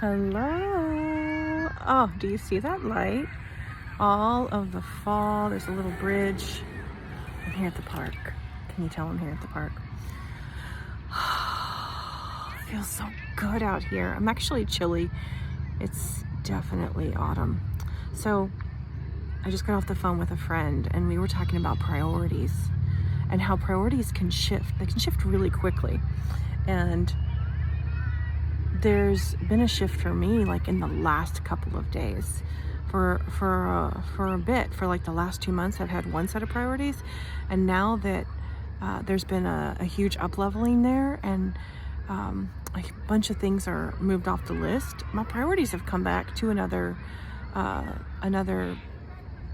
Hello. Oh, do you see that light? All of the fall. There's a little bridge. I'm here at the park. Can you tell I'm here at the park? It feels so good out here. I'm actually chilly. It's definitely autumn. So I just got off the phone with a friend and we were talking about priorities and how priorities can shift. They can shift really quickly. And there's been a shift for me like in the last couple of days. For a bit, for like the last 2 months, I've had one set of priorities, and now that there's been a huge up-leveling there, and a bunch of things are moved off the list, my priorities have come back to another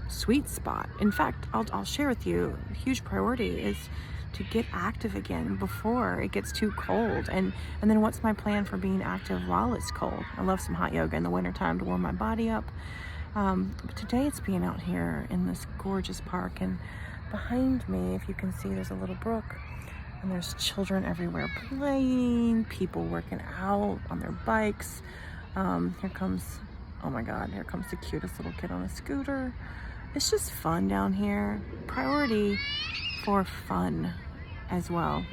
sweet spot. In fact, I'll share with you, a huge priority is to get active again before it gets too cold. And then what's my plan for being active while it's cold? I love some hot yoga in the wintertime to warm my body up. But today it's being out here in this gorgeous park, and behind me, if you can see, there's a little brook, and there's children everywhere playing, people working out on their bikes. Here comes the cutest little kid on a scooter. It's just fun down here. Priority for fun as well.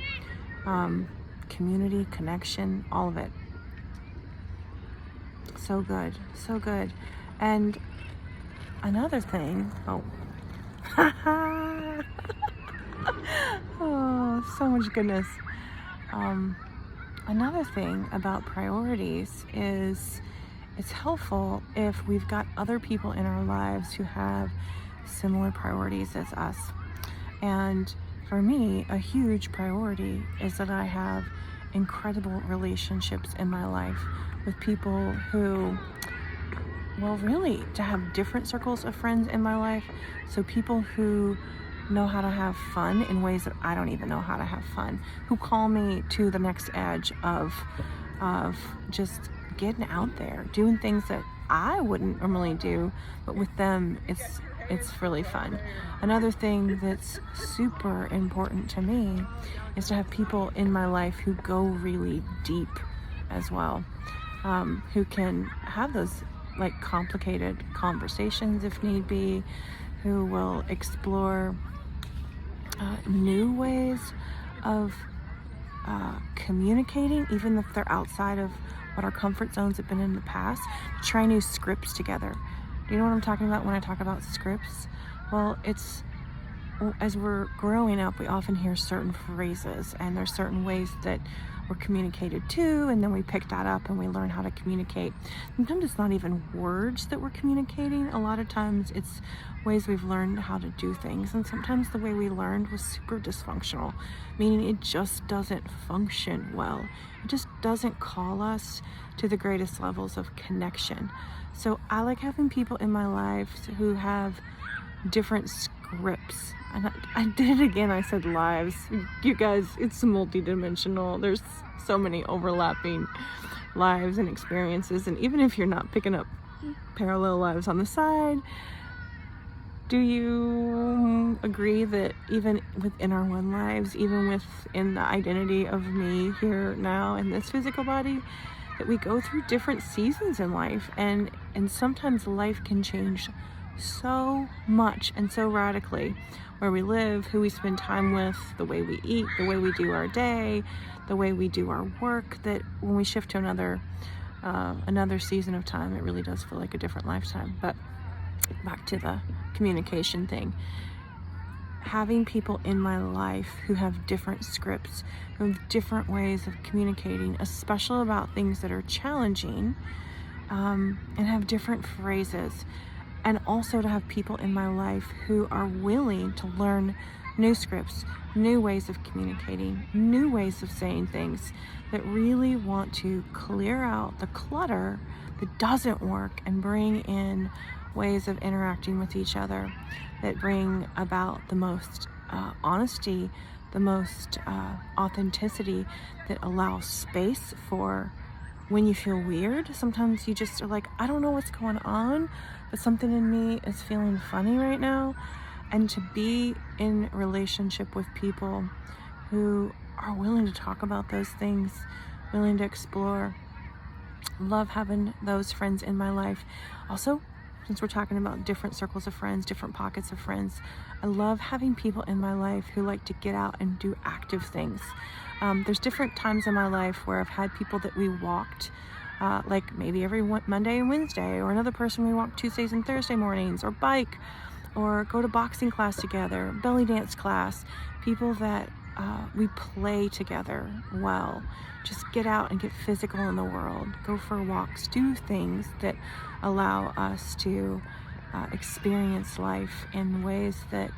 Community, connection, all of it. So good, so good. And another thing, oh, so much goodness. Another thing about priorities is it's helpful if we've got other people in our lives who have similar priorities as us. And for me, a huge priority is that I have incredible relationships in my life with people who, well, really, to have different circles of friends in my life. So people who know how to have fun in ways that I don't even know how to have fun, who call me to the next edge of just getting out there, doing things that I wouldn't normally do, but with them, it's really fun. Another thing that's super important to me is to have people in my life who go really deep as well, who can have those like complicated conversations if need be, who will explore new ways of communicating, even if they're outside of what our comfort zones have been in the past. Try new scripts together. Do you know what I'm talking about when I talk about scripts? Well, as we're growing up, we often hear certain phrases, and there's certain ways that we're communicated to, and then we pick that up and we learn how to communicate. Sometimes it's not even words that we're communicating. A lot of times it's ways we've learned how to do things, and sometimes the way we learned was super dysfunctional, meaning it just doesn't function well. It just doesn't call us to the greatest levels of connection. So I like having people in my life who have different scripts. And I did it again. I said lives. You guys, it's multidimensional. There's so many overlapping lives and experiences. And even if you're not picking up parallel lives on the side, do you agree that even within our one lives, even within the identity of me here now in this physical body, that we go through different seasons in life, and sometimes life can change so much and so radically, where we live, who we spend time with, the way we eat, the way we do our day, the way we do our work, that when we shift to another season of time, it really does feel like a different lifetime. But back to the communication thing. Having people in my life who have different scripts, who have different ways of communicating, especially about things that are challenging, and have different phrases. And also to have people in my life who are willing to learn new scripts, new ways of communicating, new ways of saying things, that really want to clear out the clutter that doesn't work and bring in ways of interacting with each other that bring about the most honesty, the most authenticity, that allows space for when you feel weird. Sometimes you just are like, I don't know what's going on, but something in me is feeling funny right now. And to be in relationship with people who are willing to talk about those things, willing to explore, Love having those friends in my life. Also, since we're talking about different circles of friends, different pockets of friends, I love having people in my life who like to get out and do active things. There's different times in my life where I've had people that we walked, like maybe every Monday and Wednesday, or another person we walk Tuesdays and Thursday mornings, or bike, or go to boxing class together, belly dance class, people that we play together well. Just get out and get physical in the world, go for walks, do things that allow us to experience life in ways that,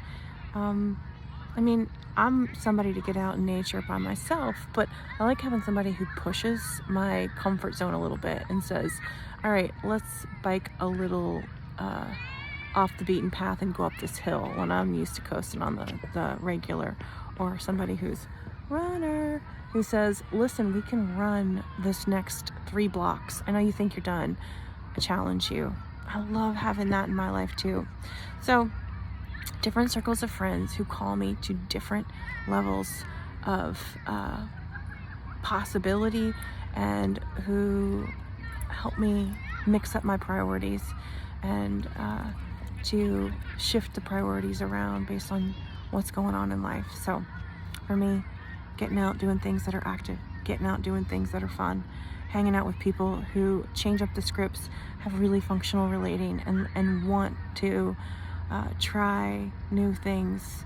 I'm somebody to get out in nature by myself, but I like having somebody who pushes my comfort zone a little bit and says, all right, let's bike a little off the beaten path and go up this hill when I'm used to coasting on the regular. Or somebody who's runner who says, listen, we can run this next 3 blocks. I know you think you're done. I challenge you. I love having that in my life too. So different circles of friends who call me to different levels of possibility, and who help me mix up my priorities and to shift the priorities around based on what's going on in life. So for me, getting out, doing things that are active, getting out, doing things that are fun, hanging out with people who change up the scripts, have really functional relating, and want to try new things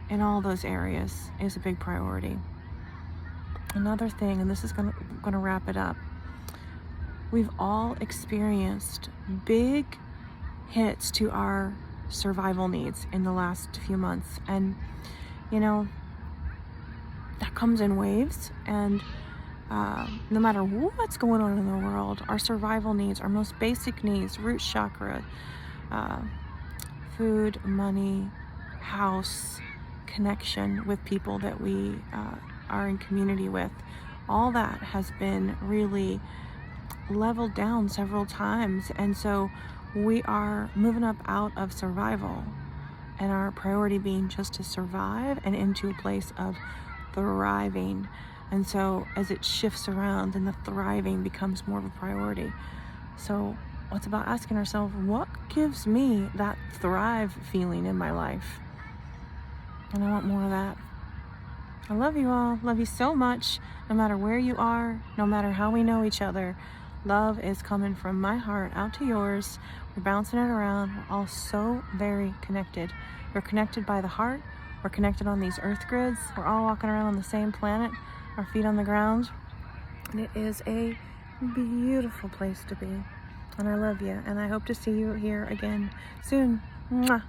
in all those areas is a big priority. Another thing, and this is gonna wrap it up, we've all experienced big hits to our survival needs in the last few months, and that comes in waves, and no matter what's going on in the world, our survival needs, our most basic needs, root chakra, food, money, house, connection with people that we are in community with, all that has been really leveled down several times. And so we are moving up out of survival, and our priority being just to survive, and into a place of thriving. And so as it shifts around, then the thriving becomes more of a priority. So it's about asking ourselves, what gives me that thrive feeling in my life? And I want more of that. I love you all. Love you so much. No matter where you are, no matter how we know each other, love is coming from my heart out to yours. We're bouncing it around. We're all so very connected. We're connected by the heart. We're connected on these earth grids. We're all walking around on the same planet, our feet on the ground. And it is a beautiful place to be. And I love you. And I hope to see you here again soon. Mwah.